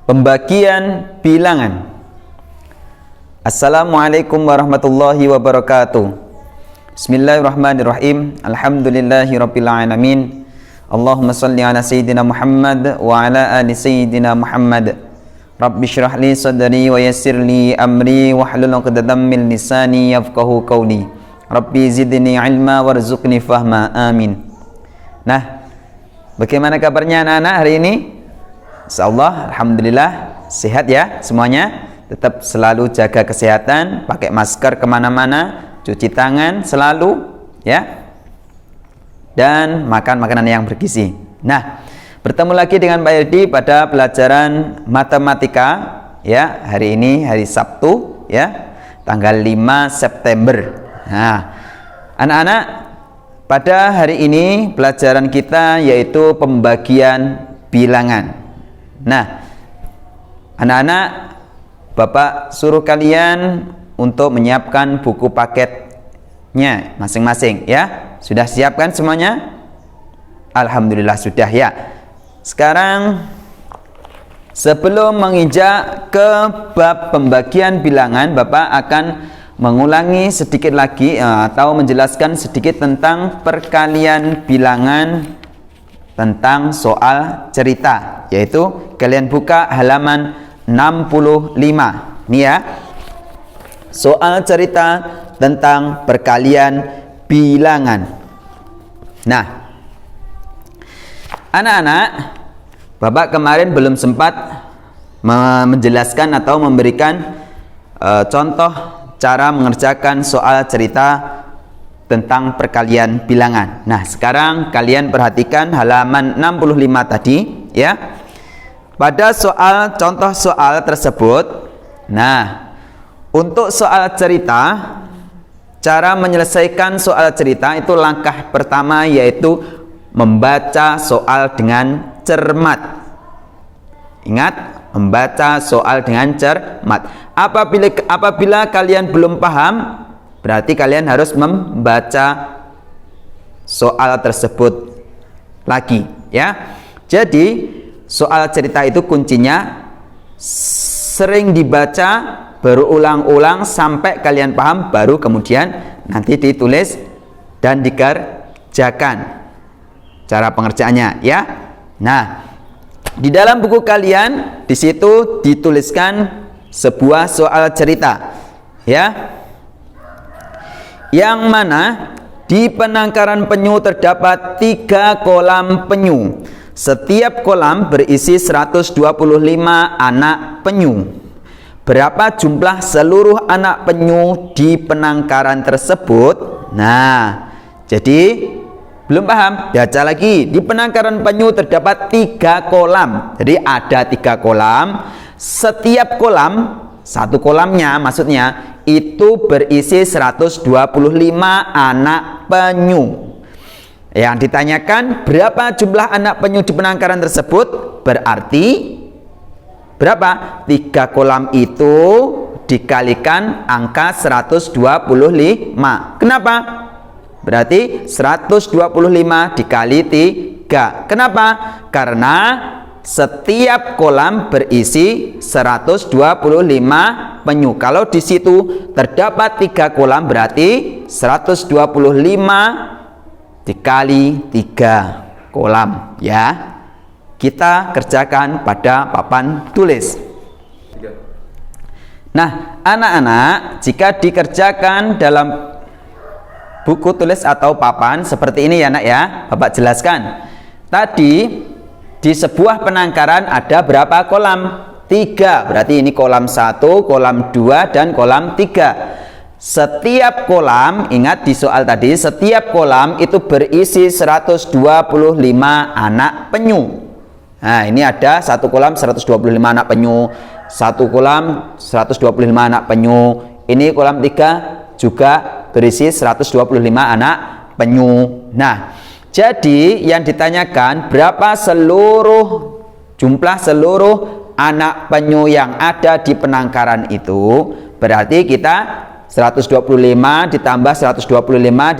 Pembagian bilangan. Assalamualaikum warahmatullahi wabarakatuh. Bismillahirrahmanirrahim. Alhamdulillahirabbil alamin. Allahumma shalli ala sayyidina Muhammad wa ala ali sayyidina Muhammad. Rabbi shrah li sadri wa yassir li amri wahlul 'uqdatam min lisani yafqahu qawli. Rabbi zidni ilma warzuqni fahma. Amin. Nah, bagaimana kabarnya anak-anak hari ini? Insyaallah alhamdulillah sehat ya semuanya. Tetap selalu jaga kesehatan, pakai masker kemana-mana, cuci tangan selalu ya, dan makan makanan yang bergizi. Nah, bertemu lagi dengan Pak Yedi pada pelajaran matematika ya. Hari ini hari Sabtu ya, tanggal 5 September. Nah, anak-anak, pada hari ini pelajaran kita yaitu pembagian bilangan. Nah, anak-anak, Bapak suruh kalian untuk menyiapkan buku paketnya masing-masing ya. Sudah siapkan semuanya? Alhamdulillah sudah ya. Sekarang sebelum menginjak ke bab pembagian bilangan, Bapak akan mengulangi sedikit lagi atau menjelaskan sedikit tentang perkalian bilangan tentang soal cerita, yaitu kalian buka halaman 65 nih ya, soal cerita tentang perkalian bilangan. Nah, anak-anak, Bapak kemarin belum sempat menjelaskan atau memberikan contoh cara mengerjakan soal cerita tentang perkalian bilangan. Nah, sekarang kalian perhatikan halaman 65 tadi ya. Pada soal contoh soal tersebut, nah, untuk soal cerita, cara menyelesaikan soal cerita itu langkah pertama yaitu membaca soal dengan cermat. Ingat, membaca soal dengan cermat. Apabila kalian belum paham, berarti kalian harus membaca soal tersebut lagi ya. Jadi soal cerita itu kuncinya sering dibaca, berulang-ulang sampai kalian paham, baru kemudian nanti ditulis dan dikerjakan cara pengerjaannya ya. Nah, di dalam buku kalian di situ dituliskan sebuah soal cerita ya, yang mana di penangkaran penyu terdapat 3 kolam penyu. Setiap kolam berisi 125 anak penyu. Berapa jumlah seluruh anak penyu di penangkaran tersebut? Nah, jadi belum paham? Baca lagi. Di penangkaran penyu terdapat 3 kolam. Jadi ada 3 kolam. Setiap kolam, satu kolamnya maksudnya itu berisi 125 anak penyu. Yang ditanyakan berapa jumlah anak penyu di penangkaran tersebut, berarti berapa? 3 kolam itu dikalikan angka 125. Kenapa? Berarti 125 dikali 3. Kenapa? Karena setiap kolam berisi 125 penyu. Kalau di situ terdapat 3 kolam, berarti 125 dikali 3 kolam ya. Kita kerjakan pada papan tulis. Nah, anak-anak, jika dikerjakan dalam buku tulis atau papan seperti ini ya nak ya, Bapak jelaskan. Tadi di sebuah penangkaran ada berapa kolam? 3. Berarti ini kolam 1, kolam 2, dan kolam 3. Setiap kolam, ingat di soal tadi, setiap kolam itu berisi 125 anak penyu. Nah, ini ada satu kolam 125 anak penyu, satu kolam 125 anak penyu. Ini kolam 3 juga berisi 125 anak penyu. Nah, jadi yang ditanyakan berapa jumlah seluruh anak penyu yang ada di penangkaran itu. Berarti kita 125 ditambah 125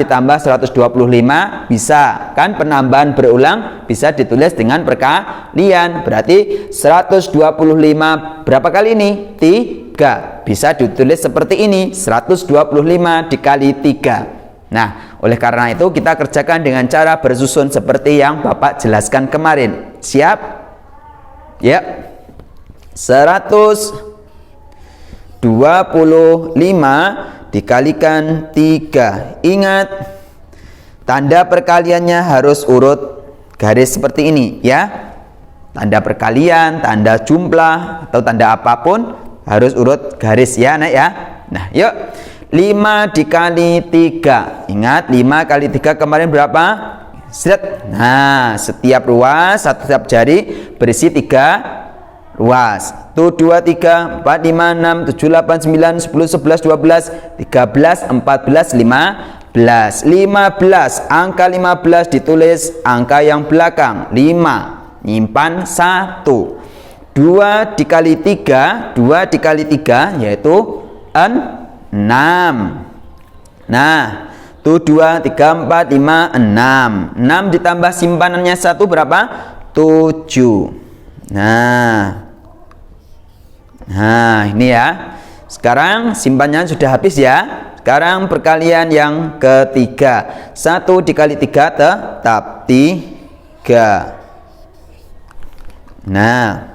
ditambah 125 bisa kan, penambahan berulang bisa ditulis dengan perkalian. Berarti 125 berapa kali ini? 3. Bisa ditulis seperti ini, 125 dikali 3. Nah, oleh karena itu kita kerjakan dengan cara bersusun seperti yang Bapak jelaskan kemarin. Siap? Ya. 125 dikalikan 3. Ingat, tanda perkaliannya harus urut garis seperti ini ya. Tanda perkalian, tanda jumlah, atau tanda apapun harus urut garis ya, Nak ya. Nah, yuk. 5 dikali 3. Ingat, 5 kali 3 kemarin berapa? Set. Nah, setiap ruas, setiap jari berisi 3 ruas. 1, 2, 3, 4, 5, 6, 7, 8, 9, 10, 11, 12, 13, 14, 15. 15. Angka 15 ditulis angka yang belakang. 5. Nyimpan 1. 2 dikali 3. 2 dikali 3 yaitu 6. Nah, 1, 2, 3, 4, 5, 6. 6 ditambah simpanannya 1 berapa? 7. Nah, ini ya. Sekarang simpannya sudah habis ya. Sekarang perkalian yang ketiga. 1 dikali 3 tetap 3. Nah,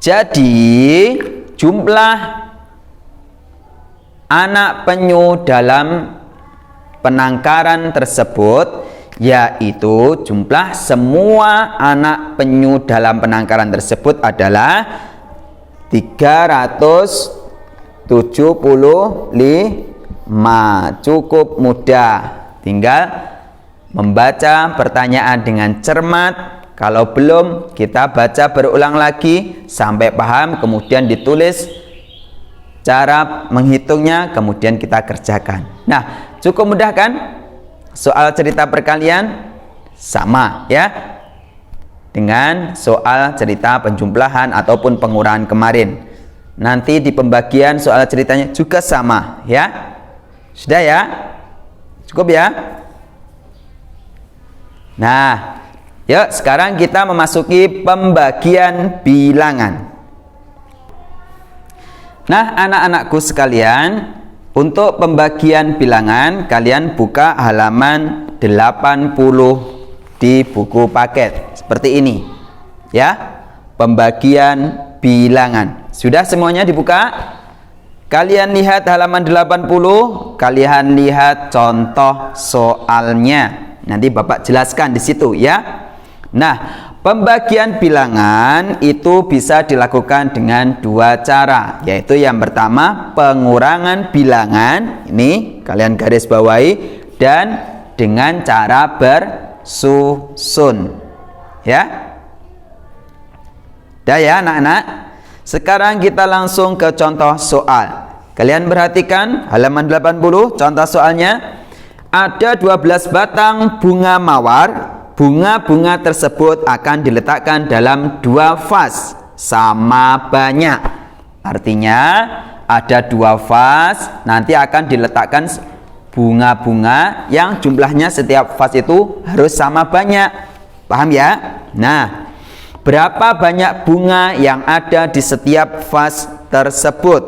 jadi jumlah anak penyu dalam penangkaran tersebut yaitu jumlah semua anak penyu dalam penangkaran tersebut adalah 375. Cukup mudah, tinggal membaca pertanyaan dengan cermat. Kalau belum, kita baca berulang lagi sampai paham, kemudian ditulis cara menghitungnya, kemudian kita kerjakan. Nah, cukup mudah kan? Soal cerita perkalian sama ya dengan soal cerita penjumlahan ataupun pengurangan kemarin. Nanti di pembagian soal ceritanya juga sama ya. Sudah ya? Cukup ya? Nah, yuk sekarang kita memasuki pembagian bilangan. Nah, anak-anakku sekalian, untuk pembagian bilangan kalian buka halaman 80 di buku paket seperti ini ya. Pembagian bilangan sudah semuanya dibuka. Kalian lihat halaman 80, kalian lihat contoh soalnya. Nanti Bapak jelaskan di situ ya. Nah, pembagian bilangan itu bisa dilakukan dengan 2 cara, yaitu yang pertama pengurangan bilangan, ini kalian garis bawahi, dan dengan cara bersusun ya. Dah ya anak-anak. Sekarang kita langsung ke contoh soal. Kalian perhatikan halaman 80, contoh soalnya. Ada 12 batang bunga mawar. Bunga-bunga tersebut akan diletakkan dalam 2 vas sama banyak. Artinya ada 2 vas, nanti akan diletakkan bunga-bunga yang jumlahnya setiap vas itu harus sama banyak. Paham ya? Nah, berapa banyak bunga yang ada di setiap vas tersebut?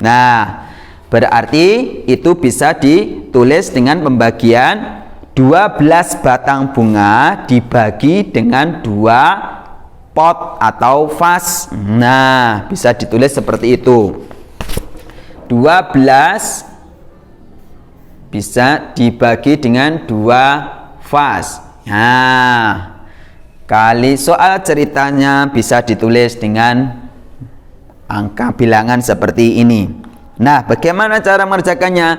Nah, berarti itu bisa ditulis dengan pembagian 12 batang bunga dibagi dengan 2 pot atau vas. Nah, bisa ditulis seperti itu. 12 bisa dibagi dengan 2 vas. Nah, kali soal ceritanya bisa ditulis dengan angka bilangan seperti ini. Nah, bagaimana cara mengerjakannya?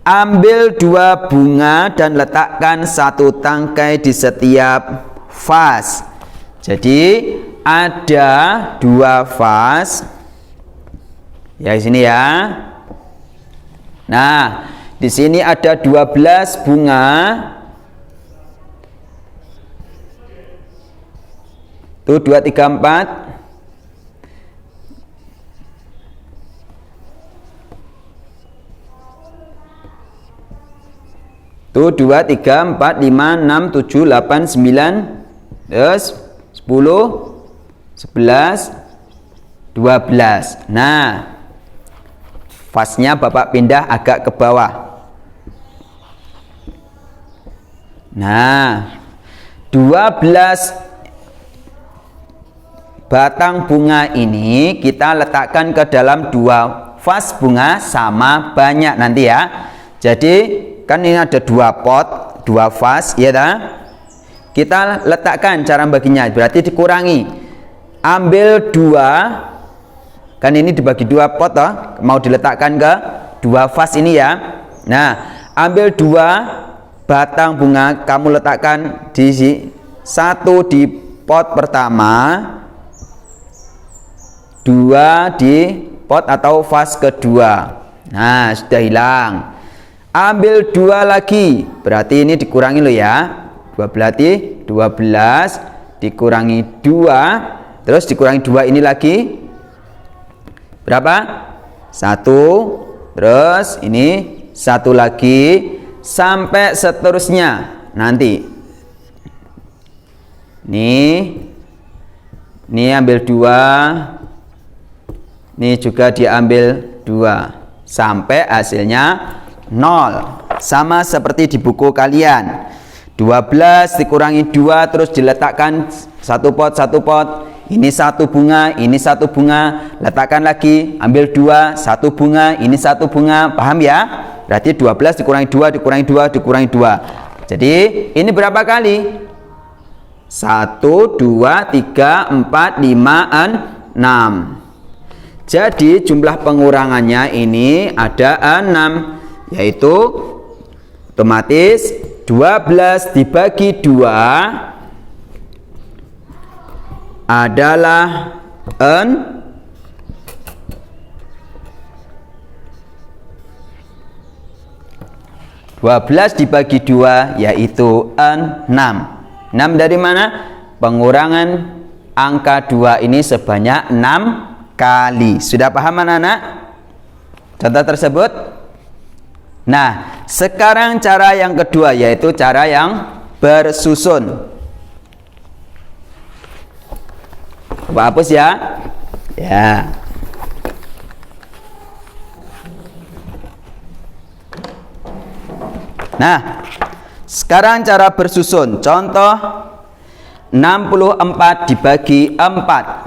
Ambil 2 bunga dan letakkan 1 tangkai di setiap vas. Jadi ada 2 vas. Ya di sini ya. Nah, di sini ada 12 bunga. Tuh 2, 3, 4. 1, 2, 3, 4, 5, 6, 7, 8, 9, 10, 10, 11, 12. Nah, fasnya Bapak pindah agak ke bawah. Nah, 12 batang bunga ini kita letakkan ke dalam 2 vas bunga sama banyak nanti ya. Jadi kan ini ada 2 pot, 2 vas ya ta? Kita letakkan cara baginya, berarti dikurangi. Ambil 2, kan ini dibagi 2 pot toh, mau diletakkan ke 2 vas ini ya. Nah, ambil 2 batang bunga, kamu letakkan di 1 di pot pertama, 2 di pot atau vas kedua. Nah, sudah hilang. Ambil 2 lagi, berarti ini dikurangi lo ya. 12 dikurangi 2, terus dikurangi 2 ini lagi berapa? 1, terus ini 1 lagi, sampai seterusnya nanti. Ini ambil 2, ini juga diambil 2, sampai hasilnya 0. Sama seperti di buku kalian. 12 dikurangi 2, terus diletakkan 1 pot, 1 pot. Ini 1 bunga, ini 1 bunga. Letakkan lagi, ambil 2, 1 bunga, ini 1 bunga. Paham ya? Berarti 12 dikurangi 2, dikurangi 2, dikurangi 2. Jadi ini berapa kali? 1, 2, 3, 4, 5, 6. Jadi jumlah pengurangannya ini ada 6, yaitu otomatis 12 dibagi 2 adalah 12 dibagi 2 yaitu 6. 6 dari mana? Pengurangan angka 2 ini sebanyak 6 kali. Sudah paham anak-anak contoh tersebut? Nah, sekarang cara yang kedua yaitu cara yang bersusun. Coba hapus ya. Ya. Nah, sekarang cara bersusun. Contoh 64 dibagi 4.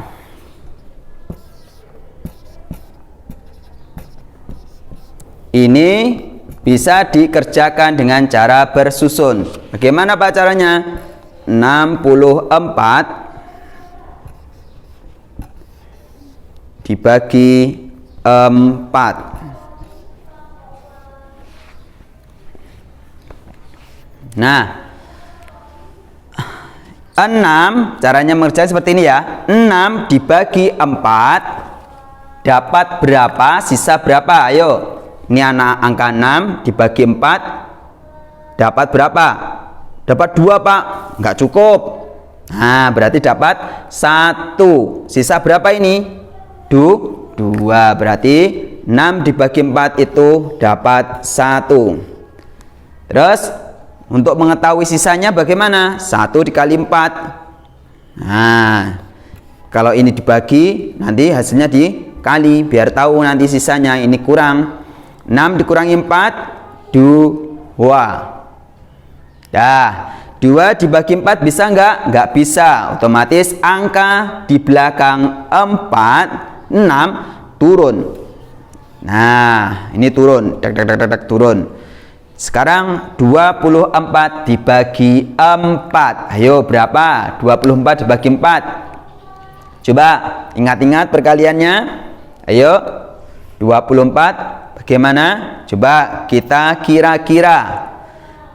Ini bisa dikerjakan dengan cara bersusun. Bagaimana Pak caranya? 64 dibagi 4. Nah, 6 caranya mengerjakan seperti ini ya. 6 dibagi 4 dapat berapa? Sisa berapa? Ayo. Ini angka 6 dibagi 4 dapat berapa? Dapat 2 Pak. Enggak cukup. Nah, berarti dapat 1. Sisa berapa ini? 2. Berarti 6 dibagi 4 itu dapat 1. Terus untuk mengetahui sisanya bagaimana? 1 dikali 4. Nah, kalau ini dibagi, nanti hasilnya dikali, biar tahu nanti sisanya. Ini kurang. 6 dikurangi 4, 2. Dah, 2 dibagi 4 bisa enggak? Enggak bisa. Otomatis angka di belakang 4, 6 turun. Nah, ini turun. Turun. Sekarang 24 dibagi 4. Ayo berapa? 24 dibagi 4. Coba ingat-ingat perkaliannya. Ayo 24 bagaimana? Coba kita kira-kira.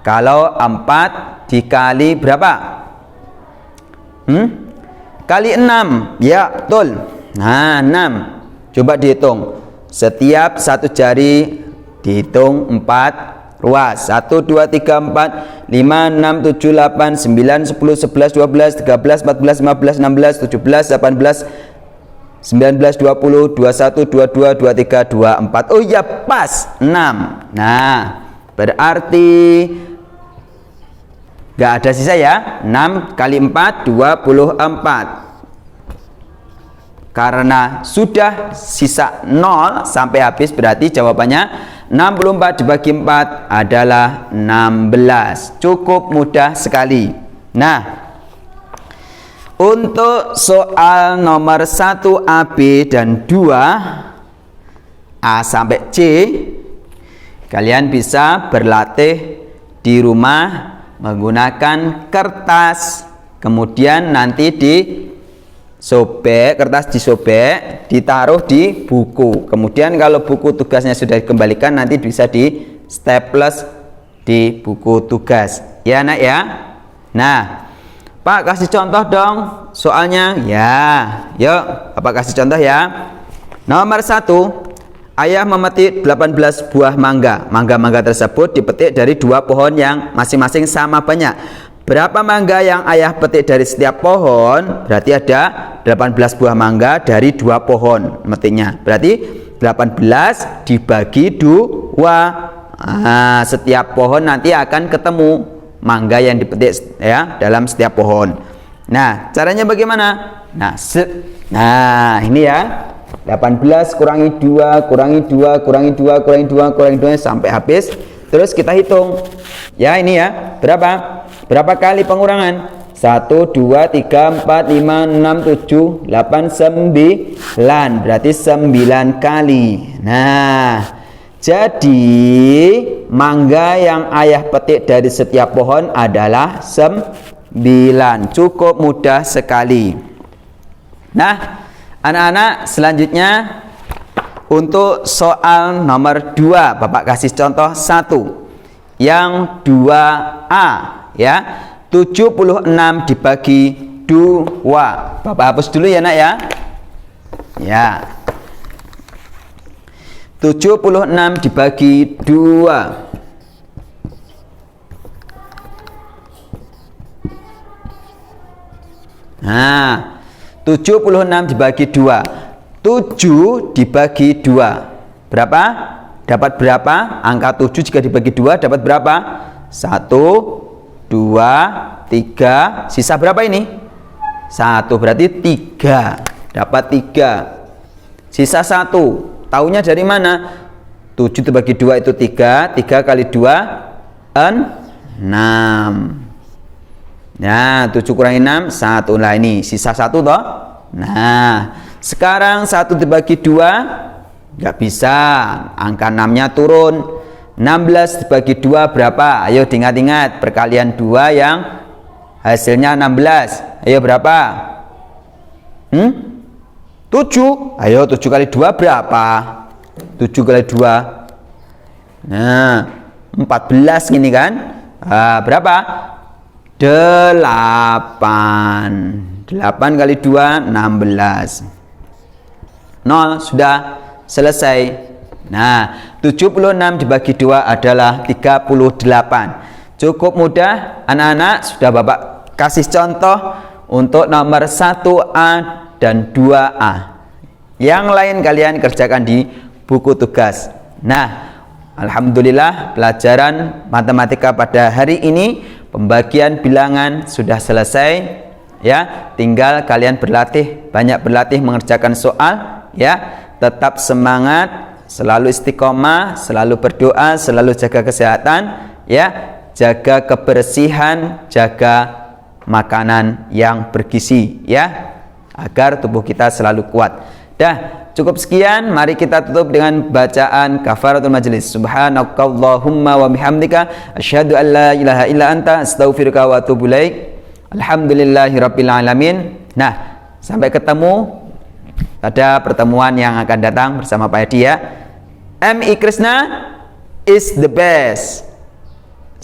Kalau 4 dikali berapa? Kali 6. Ya, betul. Nah, 6. Coba dihitung. Setiap satu jari dihitung 4 ruas. 1, 2, 3, 4, 5, 6, 7, 8, 9, 10, 11, 12, 13, 14, 15, 16, 17, 18, 19, 20, 21, 22, 23, 24. Oh iya, pas 6. Nah, berarti Nggak ada sisa ya. 6 kali 4 24. Karena sudah sisa 0 sampai habis, berarti jawabannya 64 dibagi 4 adalah 16. Cukup mudah sekali. Nah, untuk soal nomor 1 A, B, dan 2 A sampai C, kalian bisa berlatih di rumah menggunakan kertas. Kemudian nanti kertas disobek, ditaruh di buku. Kemudian kalau buku tugasnya sudah dikembalikan, nanti bisa di staples di buku tugas. Ya nak ya. Nah, Pak kasih contoh dong soalnya. Ya, yuk Bapak kasih contoh ya. Nomor 1, ayah memetik 18 buah mangga. Mangga-mangga tersebut dipetik dari 2 pohon yang masing-masing sama banyak. Berapa mangga yang ayah petik dari setiap pohon? Berarti ada 18 buah mangga dari 2 pohon metiknya. Berarti 18 dibagi 2. Nah, setiap pohon nanti akan ketemu mangga yang dipetik ya dalam setiap pohon. Nah, caranya bagaimana? Nah, ini ya. 18 kurangi 2, kurangi 2, kurangi 2, kurangi 2, kurangi 2 sampai habis. Terus kita hitung. Ya, ini ya. Berapa kali pengurangan? 1, 2, 3, 4, 5, 6, 7, 8, 9. Berarti 9 kali. Nah, jadi mangga yang ayah petik dari setiap pohon adalah 9. Cukup mudah sekali. Nah, anak-anak, selanjutnya untuk soal nomor 2, Bapak kasih contoh 1. Yang 2A ya. 76 dibagi 2. Bapak hapus dulu ya nak ya. Ya. 76 dibagi 2. Nah, 76 dibagi 2. 7 dibagi 2. Berapa? Dapat berapa? Angka 7 jika dibagi 2 dapat berapa? 1, 2, 3. Sisa berapa ini? 1, berarti 3. Dapat 3. Sisa 1. Taunya dari mana? 7 dibagi 2 itu 3. 3 kali 2 6. Nah, 7 kurangi 6 1. Lah ini sisa 1 toh. Nah, sekarang 1 dibagi 2 nggak bisa, angka 6-nya turun. 16 dibagi 2 berapa? Ayo diingat-ingat, perkalian 2 yang hasilnya 16. Ayo berapa? 7. Ayo 7 kali 2 berapa? 7 kali 2. Nah, 14 gini kan? Berapa? 8. 8 kali 2 16. 0 sudah selesai. Nah, 76 dibagi 2 adalah 38. Cukup mudah anak-anak, sudah Bapak kasih contoh untuk nomor 1A dan 2A. Yang lain kalian kerjakan di buku tugas. Nah, alhamdulillah pelajaran matematika pada hari ini, pembagian bilangan sudah selesai ya. Tinggal kalian banyak berlatih mengerjakan soal ya. Tetap semangat, selalu istiqomah, selalu berdoa, selalu jaga kesehatan ya, jaga kebersihan, jaga makanan yang bergizi ya, agar tubuh kita selalu kuat. Dah, cukup sekian, mari kita tutup dengan bacaan kafaratul majelis. Subhanakallahumma wa bihamdika asyhadu an la ilaha illa anta astaghfiruka wa atubu ilaik. Alhamdulillahirabbil alamin. Nah, sampai ketemu pada pertemuan yang akan datang bersama Pak Edi ya. M.I. Krishna is the best.